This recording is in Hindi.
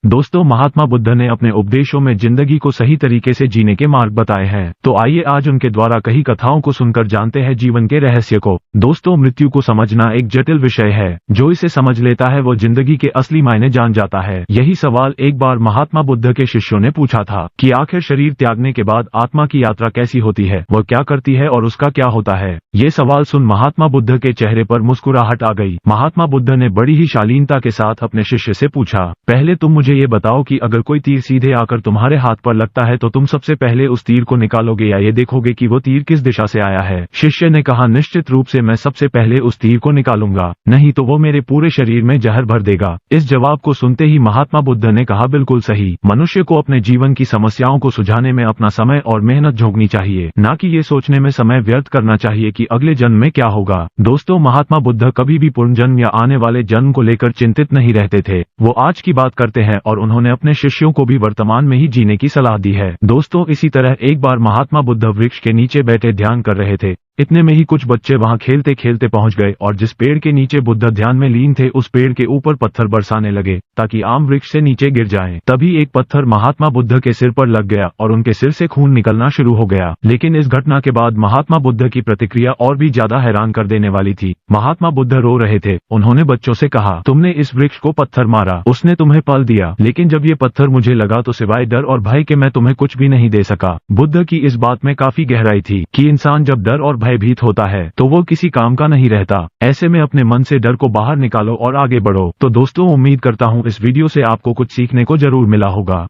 दोस्तों, महात्मा बुद्ध ने अपने उपदेशों में जिंदगी को सही तरीके से जीने के मार्ग बताए हैं। तो आइए आज उनके द्वारा कही कथाओं को सुनकर जानते हैं जीवन के रहस्य को। दोस्तों, मृत्यु को समझना एक जटिल विषय है। जो इसे समझ लेता है वो जिंदगी के असली मायने जान जाता है। यही सवाल एक बार महात्मा बुद्ध के शिष्यों ने पूछा था कि आखिर शरीर त्यागने के बाद आत्मा की यात्रा कैसी होती है, वह क्या करती है और उसका क्या होता है। ये सवाल सुन महात्मा बुद्ध के चेहरे पर मुस्कुराहट आ गई। महात्मा बुद्ध ने बड़ी ही शालीनता के साथ अपने शिष्य से पूछा, पहले तुम मुझे ये बताओ कि अगर कोई तीर सीधे आकर तुम्हारे हाथ पर लगता है तो तुम सबसे पहले उस तीर को निकालोगे या ये देखोगे कि वो तीर किस दिशा से आया है। शिष्य ने कहा, निश्चित रूप से मैं सबसे पहले उस तीर को निकालूंगा, नहीं तो वो मेरे पूरे शरीर में जहर भर देगा। इस जवाब को सुनते ही महात्मा बुद्ध ने कहा, बिल्कुल सही। मनुष्य को अपने जीवन की समस्याओं को सुलझाने में अपना समय और मेहनत झोंकनी चाहिए, न कि ये सोचने में समय व्यर्थ करना चाहिए कि अगले जन्म में क्या होगा। दोस्तों, महात्मा बुद्ध कभी भी पुनर्जन्म या आने वाले जन्म को लेकर चिंतित नहीं रहते थे। वो आज की बात करते हैं और उन्होंने अपने शिष्यों को भी वर्तमान में ही जीने की सलाह दी है। दोस्तों, इसी तरह एक बार महात्मा बुद्ध वृक्ष के नीचे बैठे ध्यान कर रहे थे। इतने में ही कुछ बच्चे वहां खेलते खेलते पहुंच गए और जिस पेड़ के नीचे बुद्ध ध्यान में लीन थे उस पेड़ के ऊपर पत्थर बरसाने लगे ताकि आम वृक्ष से नीचे गिर जाएं। तभी एक पत्थर महात्मा बुद्ध के सिर पर लग गया और उनके सिर से खून निकलना शुरू हो गया। लेकिन इस घटना के बाद महात्मा बुद्ध की प्रतिक्रिया और भी ज्यादा हैरान कर देने वाली थी। महात्मा बुद्ध रो रहे थे। उन्होंने बच्चों से कहा, तुमने इस वृक्ष को पत्थर मारा, उसने तुम्हें पल दिया, लेकिन जब ये पत्थर मुझे लगा तो सिवाय डर और भय के मैं तुम्हें कुछ भी नहीं दे सका। बुद्ध की इस बात में काफी गहराई थी कि इंसान जब डर और भयभीत होता है तो वो किसी काम का नहीं रहता। ऐसे में अपने मन से डर को बाहर निकालो और आगे बढ़ो। तो दोस्तों, उम्मीद करता हूँ इस वीडियो से आपको कुछ सीखने को जरूर मिला होगा।